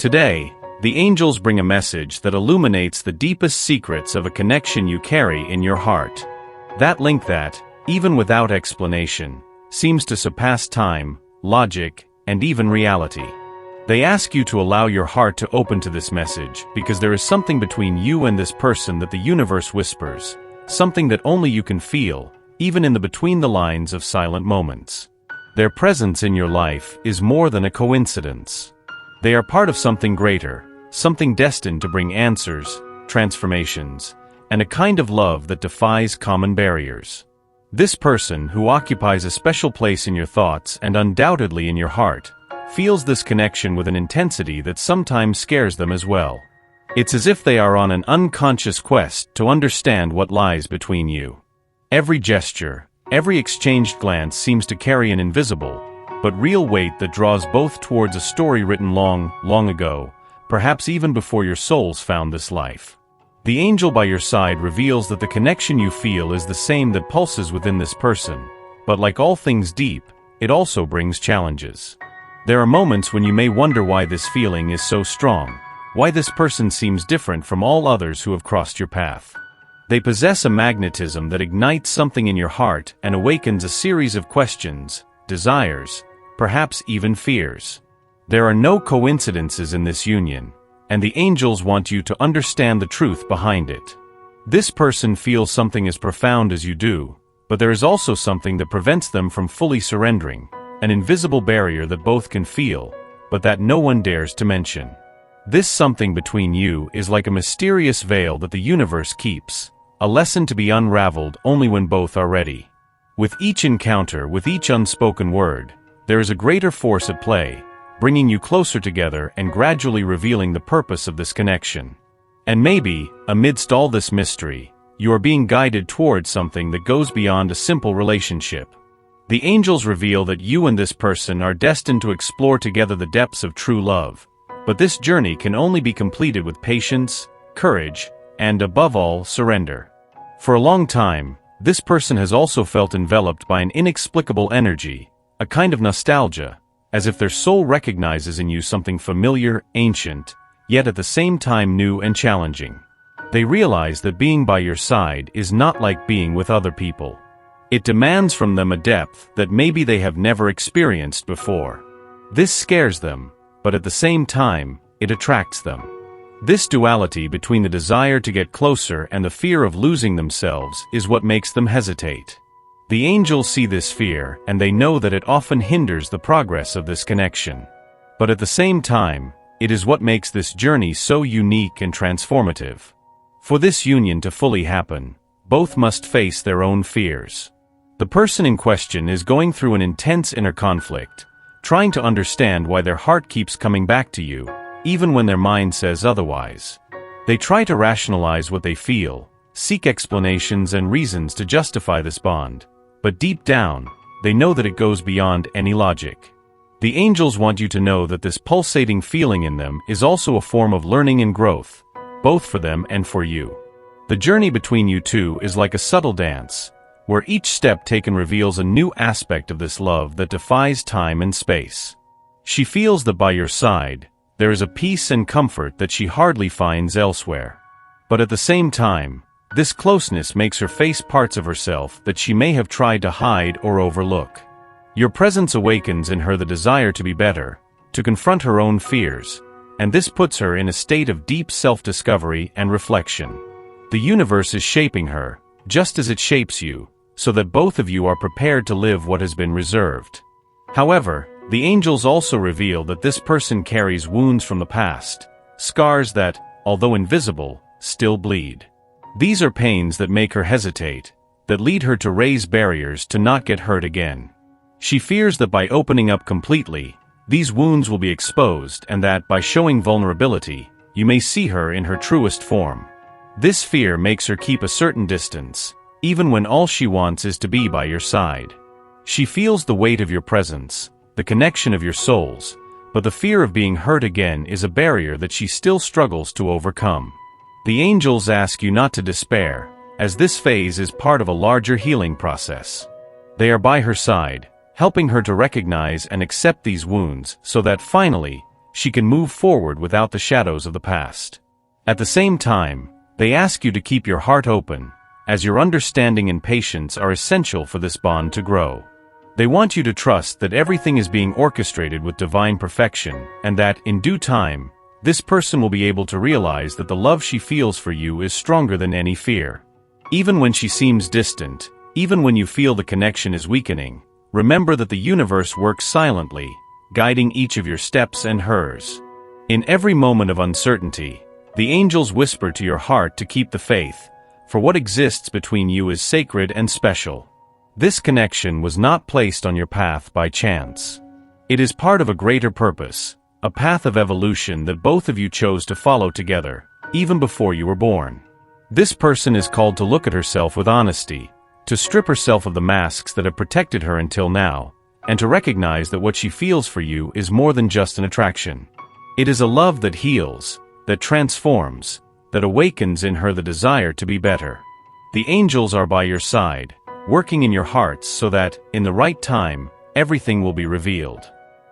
Today, the angels bring a message that illuminates the deepest secrets of a connection you carry in your heart. That link that, even without explanation, seems to surpass time, logic, and even reality. They ask you to allow your heart to open to this message because there is something between you and this person that the universe whispers, something that only you can feel, even in the between the lines of silent moments. Their presence in your life is more than a coincidence. They are part of something greater, something destined to bring answers, transformations, and a kind of love that defies common barriers. This person, who occupies a special place in your thoughts and undoubtedly in your heart, feels this connection with an intensity that sometimes scares them as well. It's as if they are on an unconscious quest to understand what lies between you. Every gesture, every exchanged glance seems to carry an invisible, but real weight that draws both towards a story written long, long ago, perhaps even before your souls found this life. The angel by your side reveals that the connection you feel is the same that pulses within this person, but like all things deep, it also brings challenges. There are moments when you may wonder why this feeling is so strong, why this person seems different from all others who have crossed your path. They possess a magnetism that ignites something in your heart and awakens a series of questions, desires, perhaps even fears. There are no coincidences in this union, and the angels want you to understand the truth behind it. This person feels something as profound as you do, but there is also something that prevents them from fully surrendering, an invisible barrier that both can feel, but that no one dares to mention. This something between you is like a mysterious veil that the universe keeps, a lesson to be unraveled only when both are ready. With each encounter, with each unspoken word, there is a greater force at play, bringing you closer together and gradually revealing the purpose of this connection. And maybe, amidst all this mystery, you are being guided towards something that goes beyond a simple relationship. The angels reveal that you and this person are destined to explore together the depths of true love, but this journey can only be completed with patience, courage, and above all, surrender. For a long time, this person has also felt enveloped by an inexplicable energy, a kind of nostalgia, as if their soul recognizes in you something familiar, ancient, yet at the same time new and challenging. They realize that being by your side is not like being with other people. It demands from them a depth that maybe they have never experienced before. This scares them, but at the same time, it attracts them. This duality between the desire to get closer and the fear of losing themselves is what makes them hesitate. The angels see this fear, and they know that it often hinders the progress of this connection. But at the same time, it is what makes this journey so unique and transformative. For this union to fully happen, both must face their own fears. The person in question is going through an intense inner conflict, trying to understand why their heart keeps coming back to you, even when their mind says otherwise. They try to rationalize what they feel, seek explanations and reasons to justify this bond. But deep down, they know that it goes beyond any logic. The angels want you to know that this pulsating feeling in them is also a form of learning and growth, both for them and for you. The journey between you two is like a subtle dance, where each step taken reveals a new aspect of this love that defies time and space. She feels that by your side, there is a peace and comfort that she hardly finds elsewhere. But at the same time, this closeness makes her face parts of herself that she may have tried to hide or overlook. Your presence awakens in her the desire to be better, to confront her own fears, and this puts her in a state of deep self-discovery and reflection. The universe is shaping her, just as it shapes you, so that both of you are prepared to live what has been reserved. However, the angels also reveal that this person carries wounds from the past, scars that, although invisible, still bleed. These are pains that make her hesitate, that lead her to raise barriers to not get hurt again. She fears that by opening up completely, these wounds will be exposed and that, by showing vulnerability, you may see her in her truest form. This fear makes her keep a certain distance, even when all she wants is to be by your side. She feels the weight of your presence, the connection of your souls, but the fear of being hurt again is a barrier that she still struggles to overcome. The angels ask you not to despair, as this phase is part of a larger healing process. They are by her side, helping her to recognize and accept these wounds so that finally, she can move forward without the shadows of the past. At the same time, they ask you to keep your heart open, as your understanding and patience are essential for this bond to grow. They want you to trust that everything is being orchestrated with divine perfection, and that, in due time, this person will be able to realize that the love she feels for you is stronger than any fear. Even when she seems distant, even when you feel the connection is weakening, remember that the universe works silently, guiding each of your steps and hers. In every moment of uncertainty, the angels whisper to your heart to keep the faith, for what exists between you is sacred and special. This connection was not placed on your path by chance. It is part of a greater purpose, a path of evolution that both of you chose to follow together, even before you were born. This person is called to look at herself with honesty, to strip herself of the masks that have protected her until now, and to recognize that what she feels for you is more than just an attraction. It is a love that heals, that transforms, that awakens in her the desire to be better. The angels are by your side, working in your hearts so that, in the right time, everything will be revealed.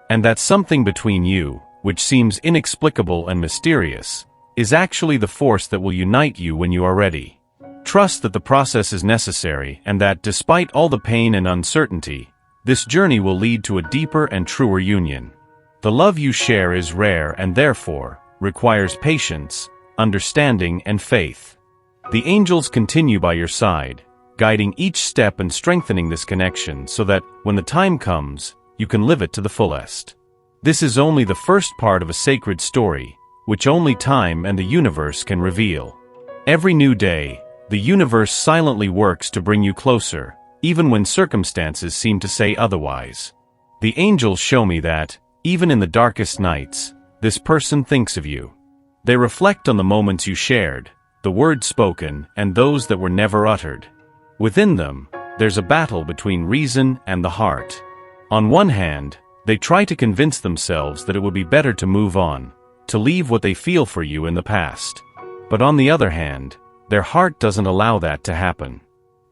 And that something between you, which seems inexplicable and mysterious, is actually the force that will unite you when you are ready. Trust that the process is necessary and that, despite all the pain and uncertainty, this journey will lead to a deeper and truer union. The love you share is rare and therefore requires patience, understanding, and faith. The angels continue by your side, guiding each step and strengthening this connection so that, when the time comes, you can live it to the fullest. This is only the first part of a sacred story, which only time and the universe can reveal. Every new day, the universe silently works to bring you closer, even when circumstances seem to say otherwise. The angels show me that, even in the darkest nights, this person thinks of you. They reflect on the moments you shared, the words spoken, and those that were never uttered. Within them, there's a battle between reason and the heart. On one hand, they try to convince themselves that it would be better to move on, to leave what they feel for you in the past. But on the other hand, their heart doesn't allow that to happen.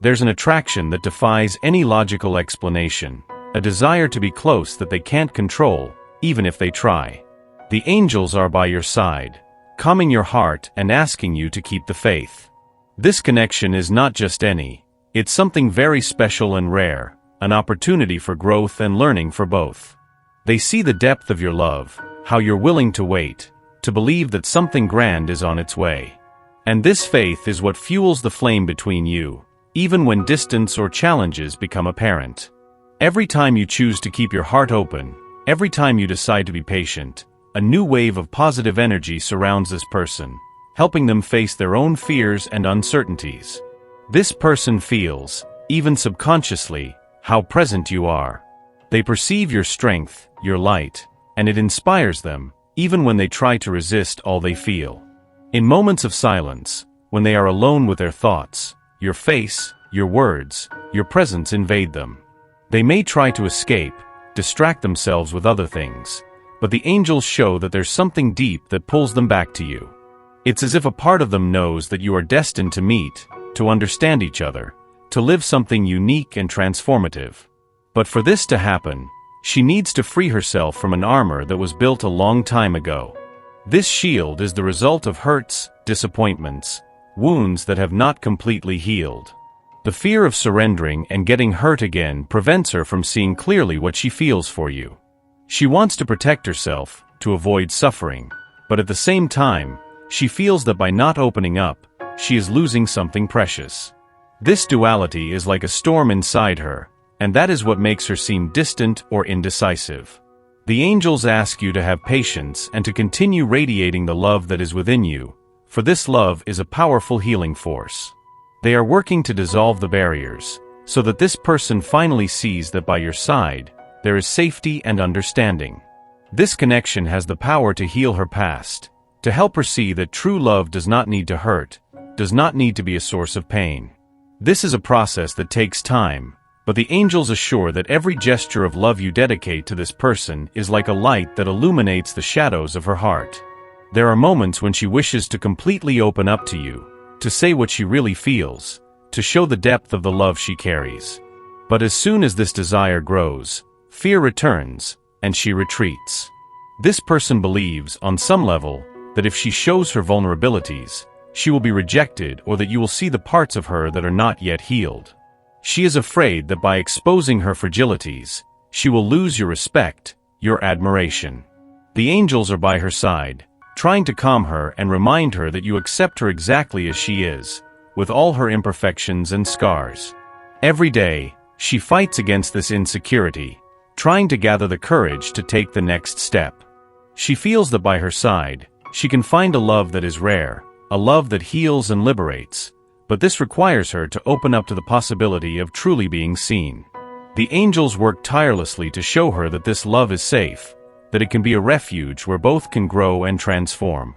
There's an attraction that defies any logical explanation, a desire to be close that they can't control, even if they try. The angels are by your side, calming your heart and asking you to keep the faith. This connection is not just any, it's something very special and rare, an opportunity for growth and learning for both. They see the depth of your love, how you're willing to wait, to believe that something grand is on its way. And this faith is what fuels the flame between you, even when distance or challenges become apparent. Every time you choose to keep your heart open, every time you decide to be patient, a new wave of positive energy surrounds this person, helping them face their own fears and uncertainties. This person feels, even subconsciously, how present you are. They perceive your strength, your light, and it inspires them, even when they try to resist all they feel. In moments of silence, when they are alone with their thoughts, your face, your words, your presence invade them. They may try to escape, distract themselves with other things, but the angels show that there's something deep that pulls them back to you. It's as if a part of them knows that you are destined to meet, to understand each other, to live something unique and transformative. But for this to happen, she needs to free herself from an armor that was built a long time ago. This shield is the result of hurts, disappointments, wounds that have not completely healed. The fear of surrendering and getting hurt again prevents her from seeing clearly what she feels for you. She wants to protect herself, to avoid suffering, but at the same time, she feels that by not opening up, she is losing something precious. This duality is like a storm inside her, and that is what makes her seem distant or indecisive. The angels ask you to have patience and to continue radiating the love that is within you, for this love is a powerful healing force. They are working to dissolve the barriers, so that this person finally sees that by your side, there is safety and understanding. This connection has the power to heal her past, to help her see that true love does not need to hurt, does not need to be a source of pain. This is a process that takes time, but the angels assure that every gesture of love you dedicate to this person is like a light that illuminates the shadows of her heart. There are moments when she wishes to completely open up to you, to say what she really feels, to show the depth of the love she carries. But as soon as this desire grows, fear returns, and she retreats. This person believes, on some level, that if she shows her vulnerabilities, she will be rejected or that you will see the parts of her that are not yet healed. She is afraid that by exposing her fragilities, she will lose your respect, your admiration. The angels are by her side, trying to calm her and remind her that you accept her exactly as she is, with all her imperfections and scars. Every day, she fights against this insecurity, trying to gather the courage to take the next step. She feels that by her side, she can find a love that is rare, a love that heals and liberates, but this requires her to open up to the possibility of truly being seen. The angels work tirelessly to show her that this love is safe, that it can be a refuge where both can grow and transform.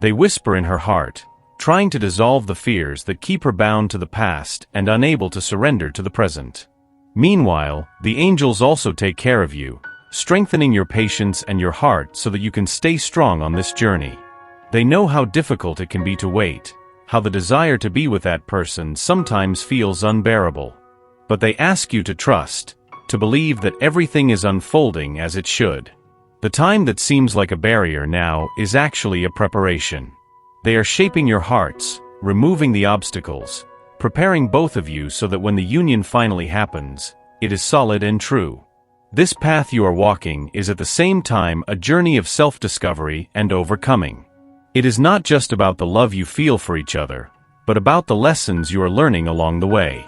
They whisper in her heart, trying to dissolve the fears that keep her bound to the past and unable to surrender to the present. Meanwhile, the angels also take care of you, strengthening your patience and your heart so that you can stay strong on this journey. They know how difficult it can be to wait, how the desire to be with that person sometimes feels unbearable. But they ask you to trust, to believe that everything is unfolding as it should. The time that seems like a barrier now is actually a preparation. They are shaping your hearts, removing the obstacles, preparing both of you so that when the union finally happens, it is solid and true. This path you are walking is at the same time a journey of self-discovery and overcoming. It is not just about the love you feel for each other, but about the lessons you are learning along the way.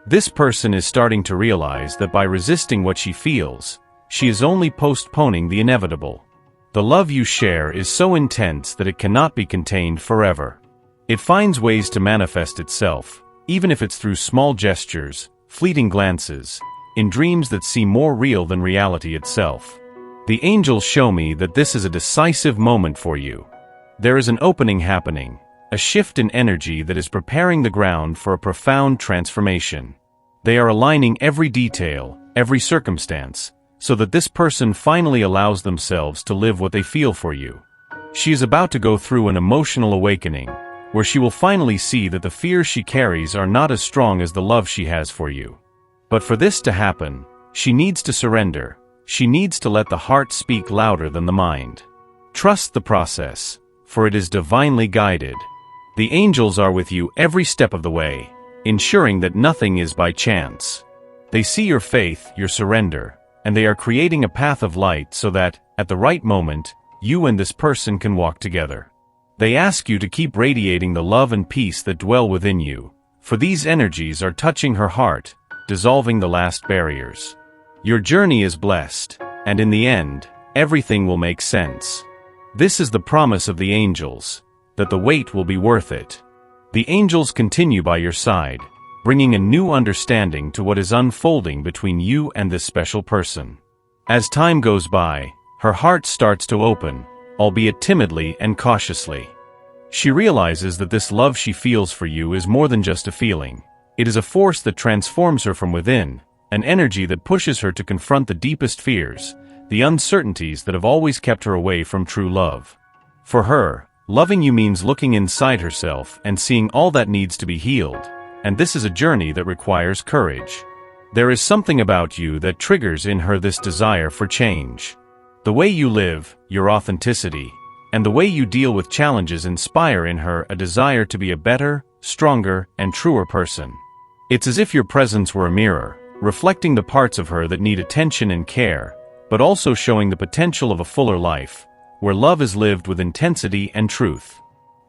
This person is starting to realize that by resisting what she feels, she is only postponing the inevitable. The love you share is so intense that it cannot be contained forever. It finds ways to manifest itself, even if it's through small gestures, fleeting glances, in dreams that seem more real than reality itself. The angels show me that this is a decisive moment for you. There is an opening happening, a shift in energy that is preparing the ground for a profound transformation. They are aligning every detail, every circumstance, so that this person finally allows themselves to live what they feel for you. She is about to go through an emotional awakening, where she will finally see that the fears she carries are not as strong as the love she has for you. But for this to happen, she needs to surrender. She needs to let the heart speak louder than the mind. Trust the process, for it is divinely guided. The angels are with you every step of the way, ensuring that nothing is by chance. They see your faith, your surrender, and they are creating a path of light so that, at the right moment, you and this person can walk together. They ask you to keep radiating the love and peace that dwell within you, for these energies are touching her heart, dissolving the last barriers. Your journey is blessed, and in the end, everything will make sense. This is the promise of the angels, that the wait will be worth it. The angels continue by your side, bringing a new understanding to what is unfolding between you and this special person. As time goes by, her heart starts to open, albeit timidly and cautiously. She realizes that this love she feels for you is more than just a feeling. It is a force that transforms her from within, an energy that pushes her to confront the deepest fears, the uncertainties that have always kept her away from true love. For her, loving you means looking inside herself and seeing all that needs to be healed, and this is a journey that requires courage. There is something about you that triggers in her this desire for change. The way you live, your authenticity, and the way you deal with challenges inspire in her a desire to be a better, stronger, and truer person. It's as if your presence were a mirror, reflecting the parts of her that need attention and care, but also showing the potential of a fuller life, where love is lived with intensity and truth.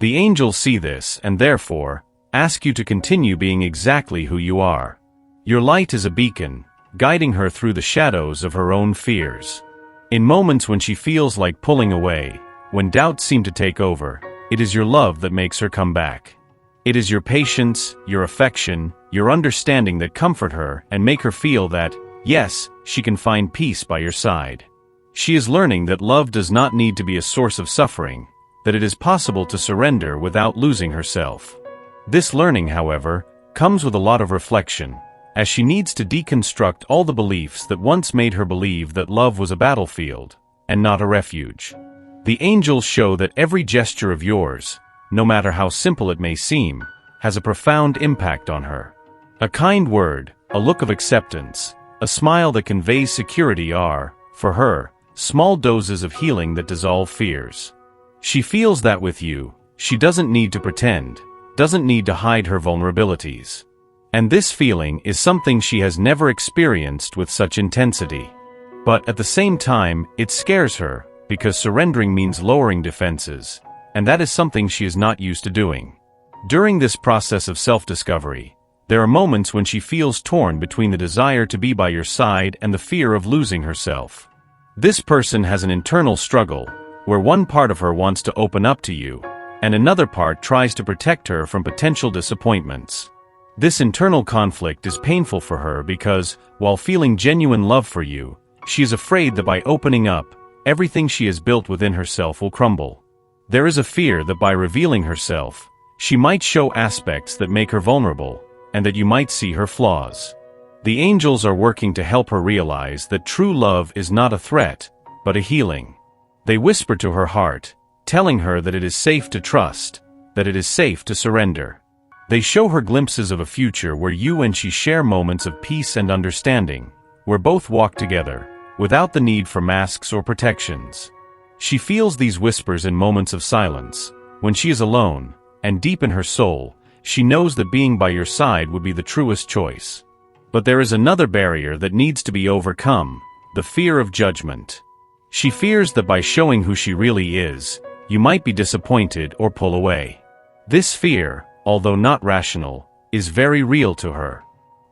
The angels see this and therefore, ask you to continue being exactly who you are. Your light is a beacon, guiding her through the shadows of her own fears. In moments when she feels like pulling away, when doubts seem to take over, it is your love that makes her come back. It is your patience, your affection, your understanding that comfort her and make her feel that, yes, she can find peace by your side. She is learning that love does not need to be a source of suffering, that it is possible to surrender without losing herself. This learning, however, comes with a lot of reflection, as she needs to deconstruct all the beliefs that once made her believe that love was a battlefield, and not a refuge. The angels show that every gesture of yours, no matter how simple it may seem, has a profound impact on her. A kind word, a look of acceptance, a smile that conveys security are, for her, small doses of healing that dissolve fears. She feels that with you, she doesn't need to pretend, doesn't need to hide her vulnerabilities. And this feeling is something she has never experienced with such intensity. But at the same time, it scares her, because surrendering means lowering defenses, and that is something she is not used to doing. During this process of self-discovery, there are moments when she feels torn between the desire to be by your side and the fear of losing herself. This person has an internal struggle, where one part of her wants to open up to you, and another part tries to protect her from potential disappointments. This internal conflict is painful for her because, while feeling genuine love for you, she is afraid that by opening up, everything she has built within herself will crumble. There is a fear that by revealing herself, she might show aspects that make her vulnerable, and that you might see her flaws. The angels are working to help her realize that true love is not a threat, but a healing. They whisper to her heart, telling her that it is safe to trust, that it is safe to surrender. They show her glimpses of a future where you and she share moments of peace and understanding, where both walk together, without the need for masks or protections. She feels these whispers in moments of silence, when she is alone, and deep in her soul, she knows that being by your side would be the truest choice. But there is another barrier that needs to be overcome, the fear of judgment. She fears that by showing who she really is, you might be disappointed or pull away. This fear, although not rational, is very real to her.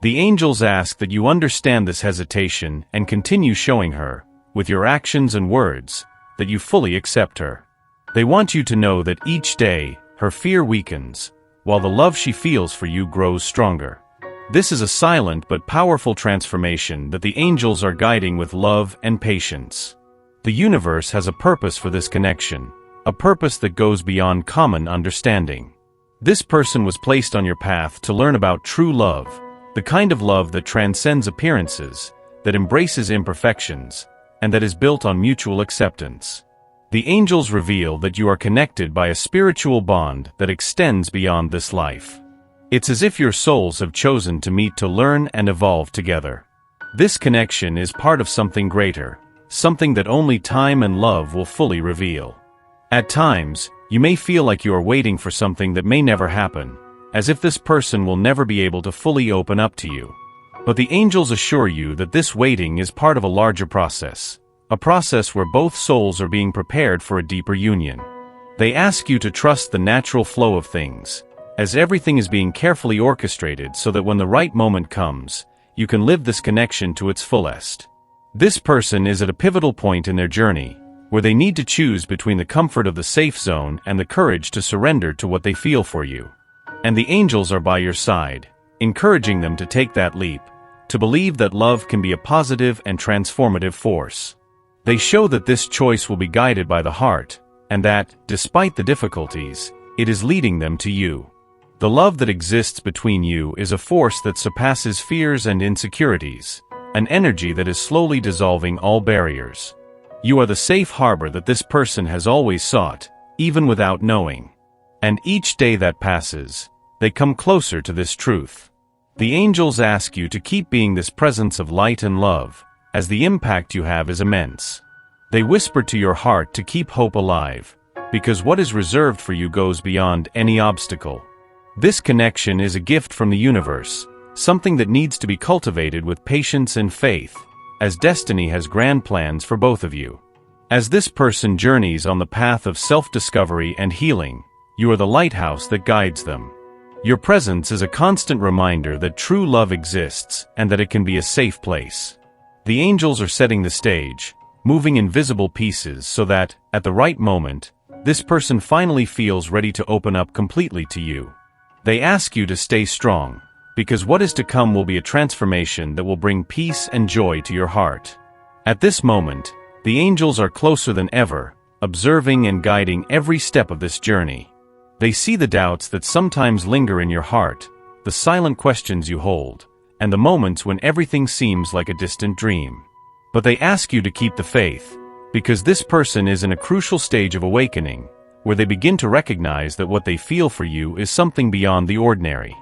The angels ask that you understand this hesitation and continue showing her, with your actions and words, that you fully accept her. They want you to know that each day, her fear weakens, while the love she feels for you grows stronger. This is a silent but powerful transformation that the angels are guiding with love and patience. The universe has a purpose for this connection, a purpose that goes beyond common understanding. This person was placed on your path to learn about true love, the kind of love that transcends appearances, that embraces imperfections, and that is built on mutual acceptance. The angels reveal that you are connected by a spiritual bond that extends beyond this life. It's as if your souls have chosen to meet to learn and evolve together. This connection is part of something greater, something that only time and love will fully reveal. At times, you may feel like you are waiting for something that may never happen, as if this person will never be able to fully open up to you. But the angels assure you that this waiting is part of a larger process, a process where both souls are being prepared for a deeper union. They ask you to trust the natural flow of things, as everything is being carefully orchestrated so that when the right moment comes, you can live this connection to its fullest. This person is at a pivotal point in their journey, where they need to choose between the comfort of the safe zone and the courage to surrender to what they feel for you. And the angels are by your side, encouraging them to take that leap, to believe that love can be a positive and transformative force. They show that this choice will be guided by the heart, and that, despite the difficulties, it is leading them to you. The love that exists between you is a force that surpasses fears and insecurities, an energy that is slowly dissolving all barriers. You are the safe harbor that this person has always sought, even without knowing. And each day that passes, they come closer to this truth. The angels ask you to keep being this presence of light and love, as the impact you have is immense. They whisper to your heart to keep hope alive, because what is reserved for you goes beyond any obstacle. This connection is a gift from the universe, something that needs to be cultivated with patience and faith, as destiny has grand plans for both of you. As this person journeys on the path of self-discovery and healing, you are the lighthouse that guides them. Your presence is a constant reminder that true love exists and that it can be a safe place. The angels are setting the stage, moving invisible pieces so that, at the right moment, this person finally feels ready to open up completely to you. They ask you to stay strong, because what is to come will be a transformation that will bring peace and joy to your heart. At this moment, the angels are closer than ever, observing and guiding every step of this journey. They see the doubts that sometimes linger in your heart, the silent questions you hold, and the moments when everything seems like a distant dream. But they ask you to keep the faith, because this person is in a crucial stage of awakening, where they begin to recognize that what they feel for you is something beyond the ordinary.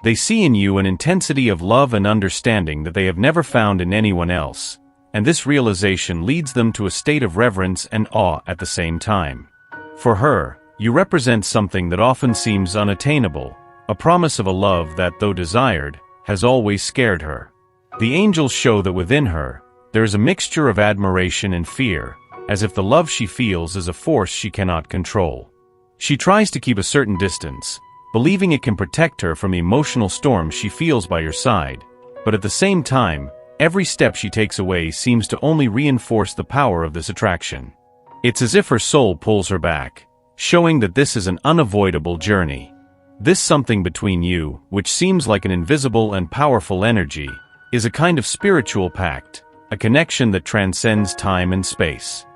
They see in you an intensity of love and understanding that they have never found in anyone else, and this realization leads them to a state of reverence and awe at the same time. For her, you represent something that often seems unattainable, a promise of a love that, though desired, has always scared her. The angels show that within her, there is a mixture of admiration and fear, as if the love she feels is a force she cannot control. She tries to keep a certain distance, believing it can protect her from the emotional storms she feels by your side, but at the same time, every step she takes away seems to only reinforce the power of this attraction. It's as if her soul pulls her back, showing that this is an unavoidable journey. This something between you, which seems like an invisible and powerful energy, is a kind of spiritual pact, a connection that transcends time and space.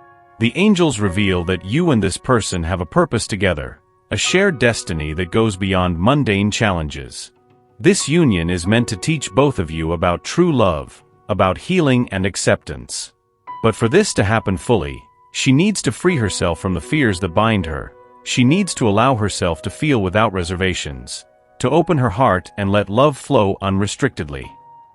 The angels reveal that you and this person have a purpose together, a shared destiny that goes beyond mundane challenges. This union is meant to teach both of you about true love, about healing and acceptance. But for this to happen fully, she needs to free herself from the fears that bind her. She needs to allow herself to feel without reservations, to open her heart and let love flow unrestrictedly.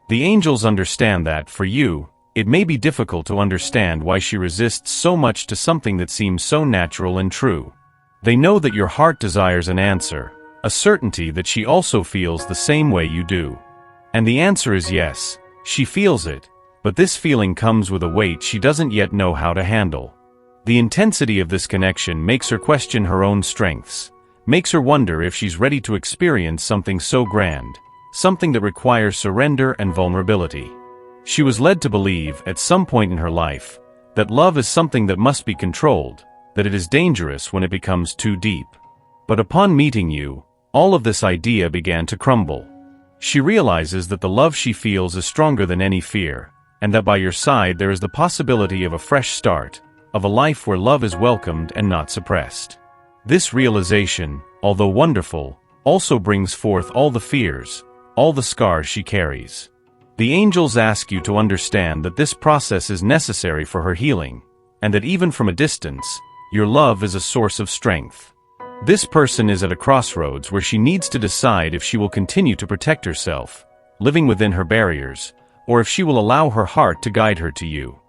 The angels understand that, for you, it may be difficult to understand why she resists so much to something that seems so natural and true. They know that your heart desires an answer, a certainty that she also feels the same way you do. And the answer is yes, she feels it, but this feeling comes with a weight she doesn't yet know how to handle. The intensity of this connection makes her question her own strengths, makes her wonder if she's ready to experience something so grand, something that requires surrender and vulnerability. She was led to believe, at some point in her life, that love is something that must be controlled, that it is dangerous when it becomes too deep. But upon meeting you, all of this idea began to crumble. She realizes that the love she feels is stronger than any fear, and that by your side there is the possibility of a fresh start, of a life where love is welcomed and not suppressed. This realization, although wonderful, also brings forth all the fears, all the scars she carries. The angels ask you to understand that this process is necessary for her healing, and that even from a distance, your love is a source of strength. This person is at a crossroads where she needs to decide if she will continue to protect herself, living within her barriers, or if she will allow her heart to guide her to you.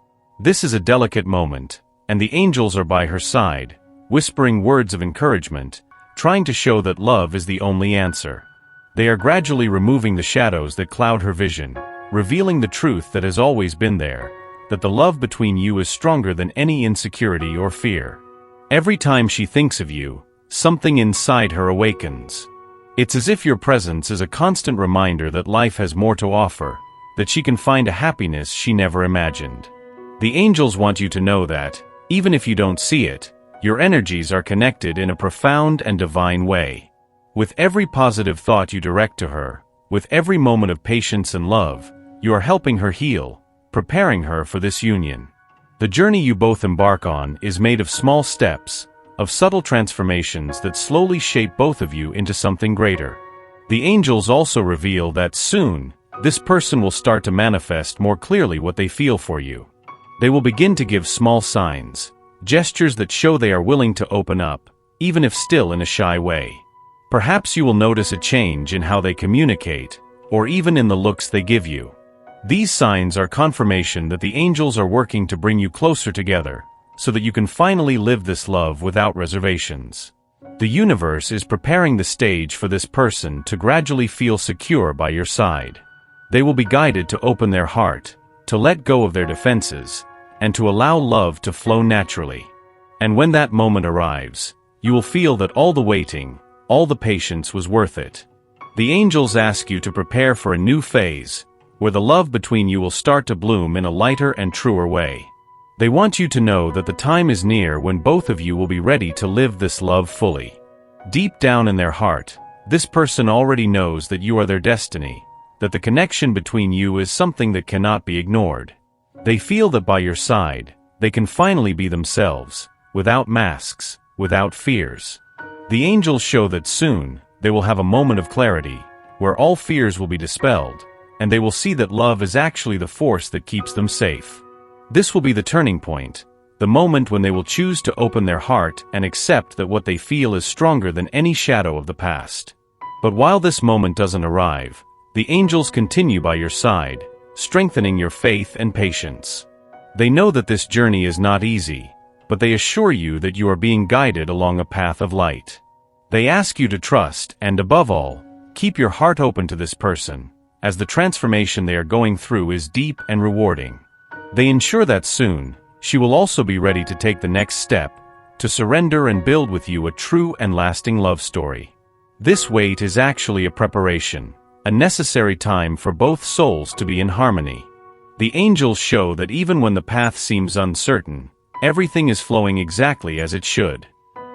This is a delicate moment, and the angels are by her side, whispering words of encouragement, trying to show that love is the only answer. They are gradually removing the shadows that cloud her vision, revealing the truth that has always been there, that the love between you is stronger than any insecurity or fear. Every time she thinks of you, something inside her awakens. It's as if your presence is a constant reminder that life has more to offer, that she can find a happiness she never imagined. The angels want you to know that, even if you don't see it, your energies are connected in a profound and divine way. With every positive thought you direct to her, with every moment of patience and love, you are helping her heal, preparing her for this union. The journey you both embark on is made of small steps, of subtle transformations that slowly shape both of you into something greater. The angels also reveal that soon, this person will start to manifest more clearly what they feel for you. They will begin to give small signs, gestures that show they are willing to open up, even if still in a shy way. Perhaps you will notice a change in how they communicate, or even in the looks they give you. These signs are confirmation that the angels are working to bring you closer together, so that you can finally live this love without reservations. The universe is preparing the stage for this person to gradually feel secure by your side. They will be guided to open their heart, to let go of their defenses, and to allow love to flow naturally. And when that moment arrives, you will feel that all the waiting, all the patience was worth it. The angels ask you to prepare for a new phase, where the love between you will start to bloom in a lighter and truer way. They want you to know that the time is near when both of you will be ready to live this love fully. Deep down in their heart, this person already knows that you are their destiny, that the connection between you is something that cannot be ignored. They feel that by your side, they can finally be themselves, without masks, without fears. The angels show that soon, they will have a moment of clarity, where all fears will be dispelled, and they will see that love is actually the force that keeps them safe. This will be the turning point, the moment when they will choose to open their heart and accept that what they feel is stronger than any shadow of the past. But while this moment doesn't arrive, the angels continue by your side, strengthening your faith and patience. They know that this journey is not easy, but they assure you that you are being guided along a path of light. They ask you to trust and, above all, keep your heart open to this person, as the transformation they are going through is deep and rewarding. They ensure that soon, she will also be ready to take the next step, to surrender and build with you a true and lasting love story. This wait is actually a preparation, a necessary time for both souls to be in harmony. The angels show that even when the path seems uncertain, everything is flowing exactly as it should.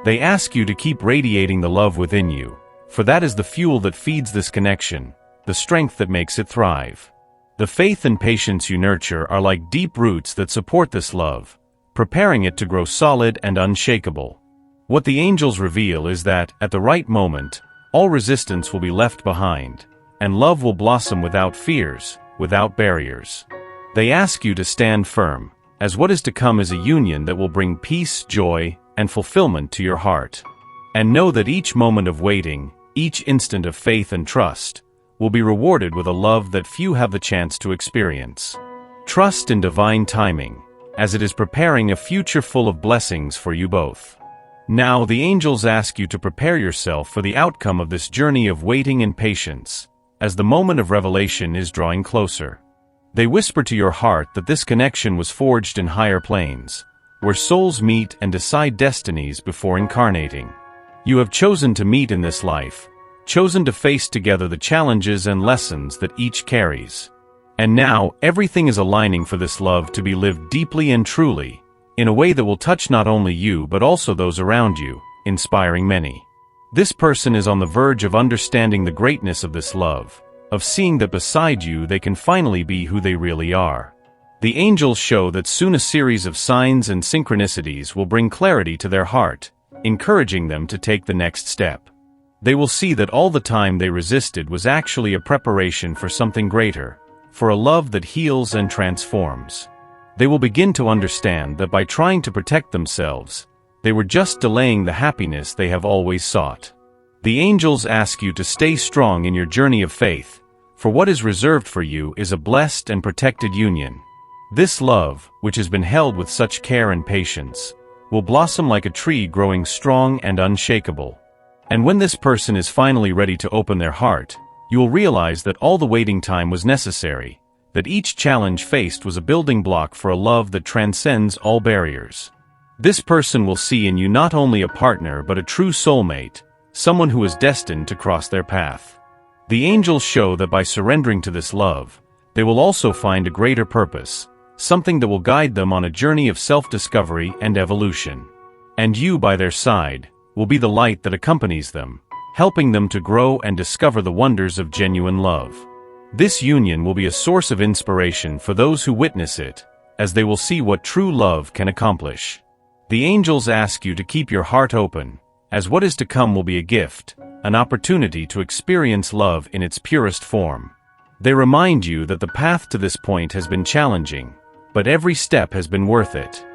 They ask you to keep radiating the love within you, for that is the fuel that feeds this connection, the strength that makes it thrive. The faith and patience you nurture are like deep roots that support this love, preparing it to grow solid and unshakable. What the angels reveal is that, at the right moment, all resistance will be left behind, and love will blossom without fears, without barriers. They ask you to stand firm, as what is to come is a union that will bring peace, joy, and fulfillment to your heart. And know that each moment of waiting, each instant of faith and trust, will be rewarded with a love that few have the chance to experience. Trust in divine timing, as it is preparing a future full of blessings for you both. Now the angels ask you to prepare yourself for the outcome of this journey of waiting and patience, as the moment of revelation is drawing closer. They whisper to your heart that this connection was forged in higher planes, where souls meet and decide destinies before incarnating. You have chosen to meet in this life, chosen to face together the challenges and lessons that each carries. And now, everything is aligning for this love to be lived deeply and truly, in a way that will touch not only you but also those around you, inspiring many. This person is on the verge of understanding the greatness of this love, of seeing that beside you they can finally be who they really are. The angels show that soon a series of signs and synchronicities will bring clarity to their heart, encouraging them to take the next step. They will see that all the time they resisted was actually a preparation for something greater, for a love that heals and transforms. They will begin to understand that by trying to protect themselves, they were just delaying the happiness they have always sought. The angels ask you to stay strong in your journey of faith, for what is reserved for you is a blessed and protected union. This love, which has been held with such care and patience, will blossom like a tree growing strong and unshakable. And when this person is finally ready to open their heart, you will realize that all the waiting time was necessary, that each challenge faced was a building block for a love that transcends all barriers. This person will see in you not only a partner but a true soulmate, someone who is destined to cross their path. The angels show that by surrendering to this love, they will also find a greater purpose, something that will guide them on a journey of self-discovery and evolution. And you, by their side, will be the light that accompanies them, helping them to grow and discover the wonders of genuine love. This union will be a source of inspiration for those who witness it, as they will see what true love can accomplish. The angels ask you to keep your heart open, as what is to come will be a gift, an opportunity to experience love in its purest form. They remind you that the path to this point has been challenging, but every step has been worth it.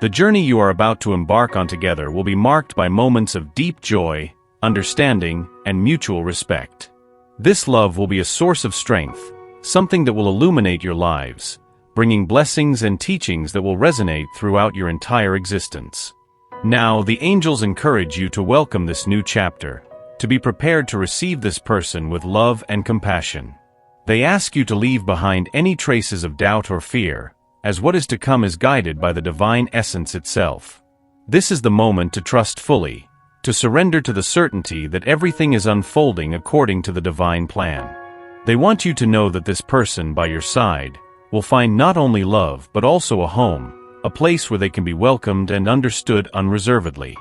The journey you are about to embark on together will be marked by moments of deep joy, understanding, and mutual respect. This love will be a source of strength, something that will illuminate your lives, bringing blessings and teachings that will resonate throughout your entire existence. Now, the angels encourage you to welcome this new chapter, to be prepared to receive this person with love and compassion. They ask you to leave behind any traces of doubt or fear, as what is to come is guided by the divine essence itself. This is the moment to trust fully, to surrender to the certainty that everything is unfolding according to the divine plan. They want you to know that this person by your side will find not only love but also a home, a place where they can be welcomed and understood unreservedly.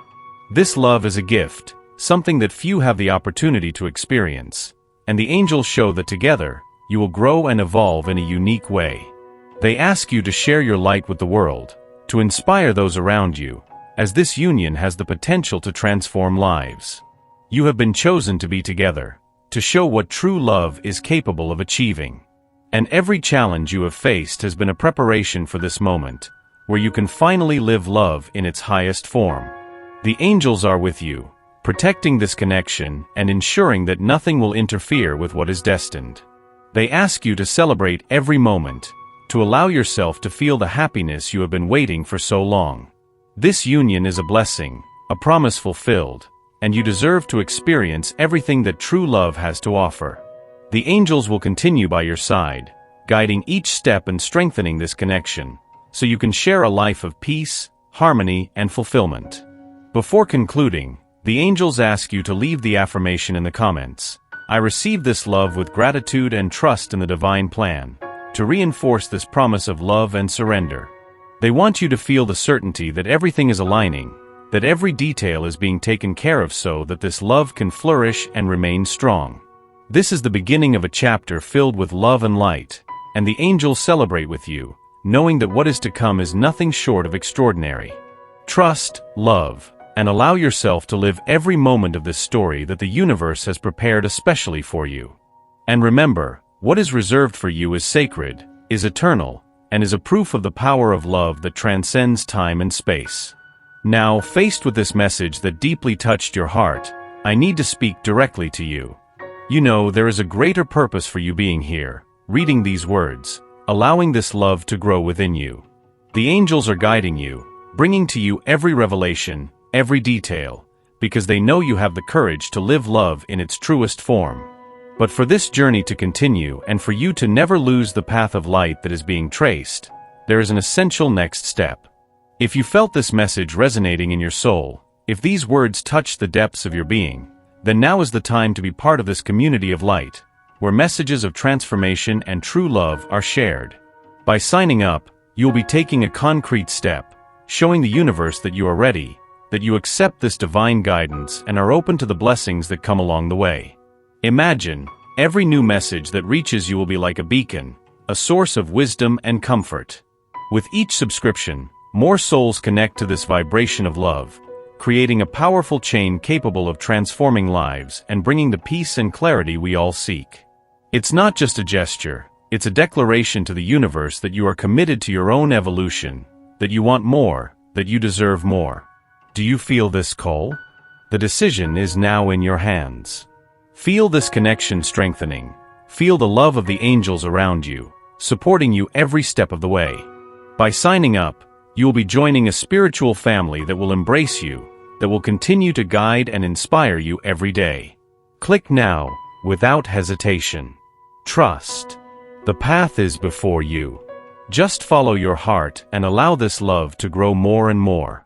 This love is a gift, something that few have the opportunity to experience, and the angels show that together, you will grow and evolve in a unique way. They ask you to share your light with the world, to inspire those around you, as this union has the potential to transform lives. You have been chosen to be together, to show what true love is capable of achieving. And every challenge you have faced has been a preparation for this moment, where you can finally live love in its highest form. The angels are with you, protecting this connection and ensuring that nothing will interfere with what is destined. They ask you to celebrate every moment, to allow yourself to feel the happiness you have been waiting for so long. This union is a blessing, a promise fulfilled, and you deserve to experience everything that true love has to offer. The angels will continue by your side, guiding each step and strengthening this connection, so you can share a life of peace, harmony, and fulfillment. Before concluding, the angels ask you to leave the affirmation in the comments. I receive this love with gratitude and trust in the divine plan, to reinforce this promise of love and surrender. They want you to feel the certainty that everything is aligning, that every detail is being taken care of so that this love can flourish and remain strong. This is the beginning of a chapter filled with love and light, and the angels celebrate with you, knowing that what is to come is nothing short of extraordinary. Trust, love, and allow yourself to live every moment of this story that the universe has prepared especially for you. And remember, what is reserved for you is sacred, is eternal, and is a proof of the power of love that transcends time and space. Now, faced with this message that deeply touched your heart, I need to speak directly to you. You know, there is a greater purpose for you being here, reading these words, allowing this love to grow within you. The angels are guiding you, bringing to you every revelation, every detail, because they know you have the courage to live love in its truest form. But for this journey to continue and for you to never lose the path of light that is being traced, there is an essential next step. If you felt this message resonating in your soul, if these words touched the depths of your being, then now is the time to be part of this community of light, where messages of transformation and true love are shared. By signing up, you'll be taking a concrete step, showing the universe that you are ready, that you accept this divine guidance and are open to the blessings that come along the way. Imagine, every new message that reaches you will be like a beacon, a source of wisdom and comfort. With each subscription, more souls connect to this vibration of love, creating a powerful chain capable of transforming lives and bringing the peace and clarity we all seek. It's not just a gesture, it's a declaration to the universe that you are committed to your own evolution, that you want more, that you deserve more. Do you feel this call? The decision is now in your hands. Feel this connection strengthening. Feel the love of the angels around you, supporting you every step of the way. By signing up, you will be joining a spiritual family that will embrace you, that will continue to guide and inspire you every day. Click now, without hesitation. Trust. The path is before you. Just follow your heart and allow this love to grow more and more.